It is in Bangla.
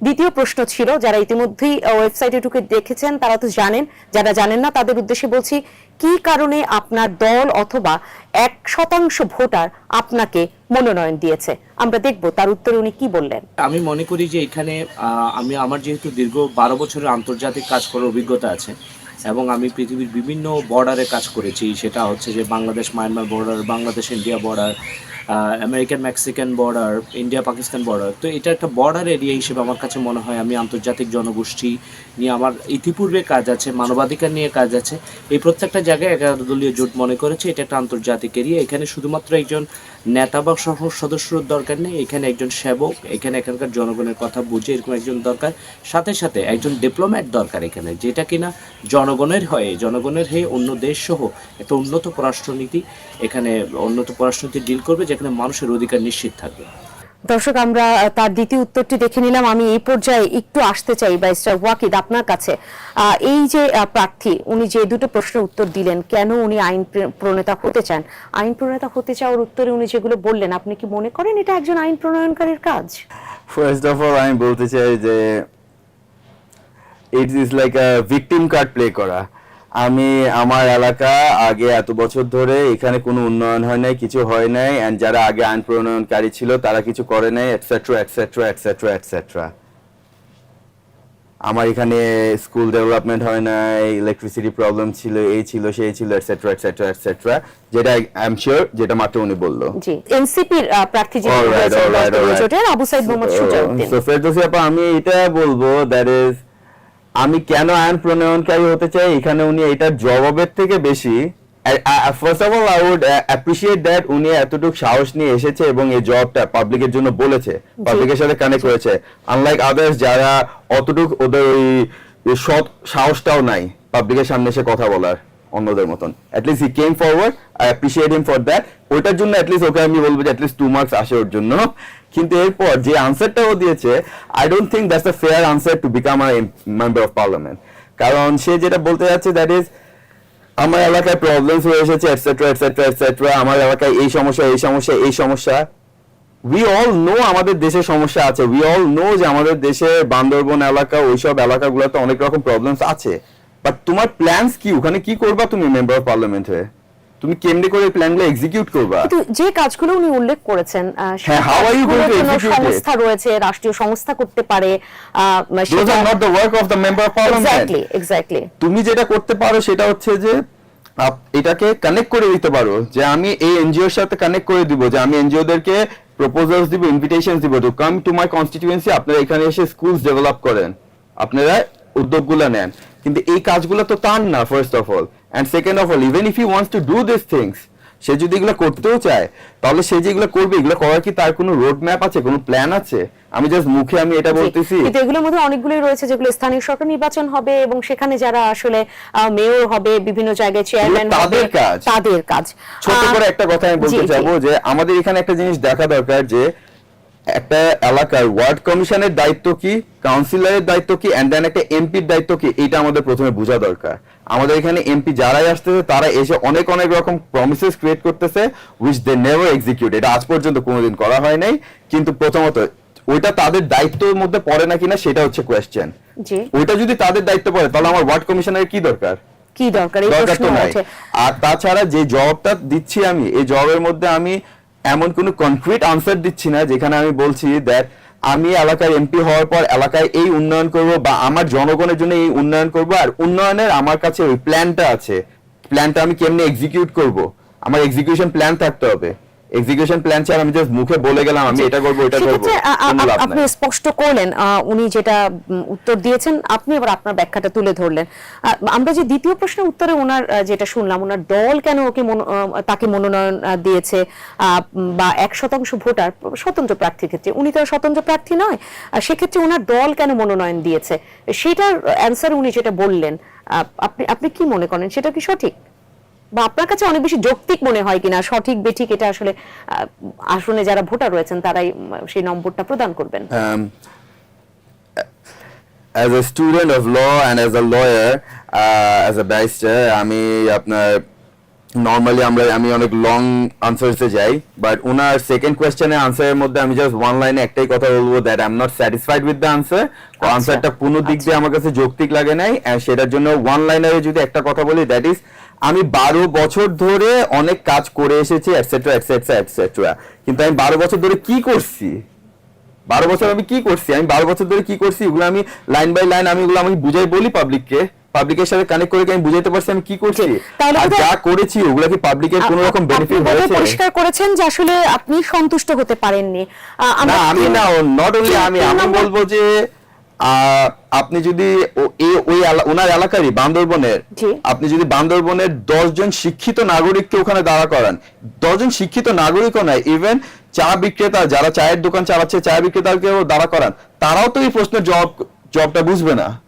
দ্বিতীয় প্রশ্ন ছিল, যারা ইতিমধ্যেই ওয়েবসাইটে ঢুকে দেখেছেন তারা তো জানেন, যারা জানেন না তাদের উদ্দেশ্যে বলছি, কি কারণে আপনার দল অথবা 1% ভোটার আপনাকে মনোনয়ন দিয়েছে? আমরা দেখব তার উত্তরে উনি কি বললেন। আমি মনে করি যে এখানে আমি আমার যেহেতু দীর্ঘ 12 বছরের আন্তর্জাতিক কাজ করার অভিজ্ঞতা আছে এবং আমি পৃথিবীর বিভিন্ন বর্ডারে কাজ করেছি, সেটা হচ্ছে যে Bangladesh Myanmar border, Bangladesh India border, American Mexican border, India Pakistan border. তো এটা একটা বর্ডার এরিয়া হিসেবে আমার কাছে মনে হয় আমি আন্তর্জাতিক জনগোষ্ঠী নিয়ে আমার ইতিপূর্বে কাজ আছে, মানবাধিকার নিয়ে কাজ আছে। এই প্রত্যেকটা জায়গায় 11 দলীয় জোট মনে করেছে এটা একটা আন্তর্জাতিক এরিয়া। এখানে শুধুমাত্র একজন নেতা বা সদস্যর দরকার নেই, এখানে একজন সেবক, এখানে এখানকার জনগণের কথা বুঝে এরকম একজন দরকার। সাথে সাথে একজন ডিপ্লোম্যাট দরকার এখানে, যেটা কিনা জনগণের হয়ে অন্য দেশ সহ একটা উন্নত পররাষ্ট্রনীতি, এখানে উন্নত পররাষ্ট্রনীতি ডিল করবে যেখানে মানুষের অধিকার নিশ্চিত থাকবে। দর্শক, আমরা তার দ্বিতীয় উত্তরটি দেখে নিলাম। আমি এই পর্যায়ে একটু আসতে চাই ব্যারিস্টার ওয়াকিদ আপনার কাছে। এই যে প্রার্থী, উনি যে দুটো প্রশ্নের উত্তর দিলেন, কেন উনি আইন প্রণেতা হতে চান, আইন প্রণেতা হতে চাওয়ার উত্তরে উনি যেগুলো বললেন, আপনি কি মনে করেন এটা একজন আইন প্রণয়নকারীর কাজ? ফার্স্ট অফ অল আমি বলতে চাই যে it is like a victim card play করা। আমি আমার এলাকা আগে এত বছর ধরে এখানে কোনো উন্নয়ন হয় নাই, কিছু হয় নাই, এন্ড যারা আগে আইন প্রণয়নকারী ছিল তারা কিছু করে নাই, এটসেট্রা এটসেট্রা এটসেট্রা এটসেট্রা। আমার এখানে স্কুল ডেভেলপমেন্ট হয় নাই, ইলেকট্রিসিটি প্রবলেম ছিল, এই ছিল সেই ছিল, এটসেট্রা এটসেট্রা এটসেট্রা, যেটা আই এম শিওর যেটা মাত্র উনি বললো। জি, এনসিপির প্রার্থী যিনি জোটের আবু সাইদ মোহাম্মদ সুজাউদ্দিন। সো ফেরদৌসী আপা, আমি এটা বলবো দ্যাট ইজ, আমি কেন আইন প্রণয়নকারী হতে চাই, এখানে উনি এটার জবাবের থেকে বেশি, first of all I would appreciate that উনি এতটুকু সাহস নিয়ে এসেছে এবং এই জবটা পাবলিকের জন্য বলেছে, পাবলিকের সাথে কানেক্ট করেছে, আনলাইক আদার্স যারা অতটুকু ওদের ওই সৎ সাহসটাও নাই পাবলিকের সামনে এসে কথা বলার অন্যদের মতন। At least he came forward, I appreciate him for that. ওইটার জন্য অ্যাটলিস্ট ওকে আমি বলবো যে অ্যাটলিস্ট 2 মার্কস আসে ওর জন্য। কিন্তু এরপর যে আনসারটা ও দিয়েছে, I don't think that's a fair answer to become a member of parliament. কারণ সে যেটা বলতে যাচ্ছে দ্যাট ইজ, আমার এলাকায় প্রবলেমস হয়ে এসেছে এটসেট্রা এটসেট্রা এটসেট্রা, আমার এলাকায় এই সমস্যা এই সমস্যা এই সমস্যা। উই অল নো আমাদের দেশে সমস্যা আছে, উই অল নো যে আমাদের দেশে বান্দরবন এলাকা ওইসব এলাকাগুলোতে অনেক রকম প্রবলেমস আছে। বাট তোমার প্ল্যানস কি, ওখানে কি করবা তুমি মেম্বার অফ পার্লামেন্ট হয়ে? তুমি কেমনে করে প্ল্যানগুলো এক্সিকিউট করবা? কিন্তু যে কাজগুলো উনি উল্লেখ করেছেন, how are you going to execute it? সংস্থা রয়েছে, রাষ্ট্রীয় সংস্থা করতে পারে। Those are not the work of the member of parliament. Exactly. তুমি যেটা করতে পারো সেটা হচ্ছে যে এটাকে কানেক্ট করে দিতে পারো, যে আমি এই এনজিওর সাথে কানেক্ট করে দিব, যে আমি এনজিওদেরকে প্রপোজালস দিব, ইনভিটেশনস দিব to come to my constituency, আপনারা এখানে এসে স্কুলস ডেভেলপ করেন, আপনারা উদ্যোগগুলো নেন। কিন্তু এই কাজগুলো তো তার না, first of all, and second of all, even if he wants to do this things, সে যদি এগুলো করতেও চায় তাহলে সে যেগুলো করবে, এগুলো করার কি তার কোনো রোড ম্যাপ আছে, কোনো প্ল্যান আছে? আমি জাস্ট মুখে আমি এটা বলতেছি। কিন্তু এগুলোর মধ্যে অনেকগুলোই রয়েছে যেগুলো স্থানীয় সরকার নির্বাচন হবে এবং সেখানে যারা আসলে মেয়র হবে, বিভিন্ন জায়গায় চেয়ারম্যান হবে, তাদের কাজ। ছোট করে একটা কথা আমি বলতে চাইবো যে আমাদের এখানে একটা জিনিস দেখা দরকার, যে একটা এলাকার ওয়ার্ড কমিশনের দায়িত্ব কি, কাউন্সিলরের দায়িত্ব কি, এন্ড দেন একটা এমপির দায়িত্ব কি, এটা আমাদের প্রথমে বোঝা দরকার। আমাদের এখানে এমপি যারাই আসতেছে তারা এসে অনেক অনেক রকম প্রমিসেস ক্রিয়েট করতেছে, উইচ দে নেভার এক্সিকিউট। এটা আজ পর্যন্ত কোনোদিন করা হয় নাই। কিন্তু প্রথমত ওইটা তাদের দায়িত্বের মধ্যে পড়ে না কিনা সেটা হচ্ছে কোয়েশ্চেন। ওইটা যদি তাদের দায়িত্ব পড়ে তাহলে আমার ওয়ার্ড কমিশনারের কি দরকার? কি দরকার, এই প্রশ্ন ওঠে। আর তাছাড়া যে জবটা দিচ্ছি আমি, এই জবের মধ্যে আমি এমন কোনো কনক্রিট আনসার দিচ্ছি না যেখানে আমি বলছি দ্যাট আমি এলাকার এমপি হওয়ার পর এলাকায় এই উন্নয়ন করব বা আমার জনগণের জন্য এই উন্নয়ন করব, আর উন্নয়নের আমার কাছে ওই প্ল্যানটা আছে, প্ল্যানটা আমি কেমনে এক্সিকিউট করব, আমার এক্সিকিউশন প্ল্যান থাকতে হবে। এক্সিকিউশন প্ল্যান ছাড়া আমি জাস্ট মুখে বলে গেলাম আমি এটা করব এটা করব, আপনি স্পষ্ট করলেন, উনি যেটা উত্তর দিয়েছেন, আপনি এবার আপনার ব্যাখ্যাটা তুলে ধরলেন। আমরা যে দ্বিতীয় প্রশ্নের উত্তরে ওনার যেটা শুনলাম, ওনার দল কেন ওকে তাকে মনোনয়ন দিয়েছে, বা 1% ভোটার স্বতন্ত্র প্রার্থীর ক্ষেত্রে, উনি তো স্বতন্ত্র প্রার্থী নয়, সেক্ষেত্রে ওনার দল কেন মনোনয়ন দিয়েছে, সেটার অ্যান্সার উনি যেটা বললেন, আপনি কি মনে করেন সেটা কি সঠিক, বা আপনার কাছে অনেক বেশি যৌক্তিক মনে হয় কিনা? সঠিক বেঠিক এটা আসলে আসলে যারা ভোটার রয়েছেন তারাই সেই নম্বরটা প্রদান করবেন। As a student of law and as a lawyer, as a barrister, আমি আপনার নর্মালি আমি অনেক লং আনসারসে যাই, বাট ওনার সেকেন্ড কোয়েশ্চেনের আনসারের মধ্যে আমি জাস্ট ওয়ান লাইনে একটাই কথা বলবো, that I am not satisfied with the answer. আনসারটা কোনো দিক দিয়ে আমার কাছে যৌক্তিক লাগে নাই, and সেটার জন্য ওয়ান লাইনারে যদি একটা কথা বলি, দ্যাট ইজ আমি 12 বছর ধরে অনেক কাজ করে এসেছি এটসেট্রা এটসেট্রা এটসেট্রা, কিন্তু আমি 12 বছর ধরে কি করছি, 12 বছর আমি কি করছি, আমি 12 বছর ধরে কি করছি, এগুলো আমি লাইন বাই লাইন আমি এগুলো আমি বুঝাই বলি পাবলিকের সাথে কানেক্ট করে আমি বুঝাইতে পারছি আমি কি করছি, তাহলে আর বোধহয়- যা করেছি ওগুলা কি পাবলিকের কোনো রকম বেনিফিট আপনি বোধহয় হয়েছে? পরিষ্কার করেছেন যে আসলে আপনি সন্তুষ্ট হতে পারেননি। না আমি না, নট অনলি আমি তৃণমূল- বলবো যে আপনি যদি ওনার এলাকারই বান্দরবনের, জি। আপনি যদি বান্দরবনের 10 জন শিক্ষিত নাগরিককে ওখানে দাঁড়া করান, 10 জন শিক্ষিত নাগরিকও নয়, ইভেন চা বিক্রেতা যারা চায়ের দোকান চালাচ্ছে চা বিক্রেতাকেও দাঁড়া করান, তারাও তো এই প্রশ্নের জবাবটা বুঝবে না।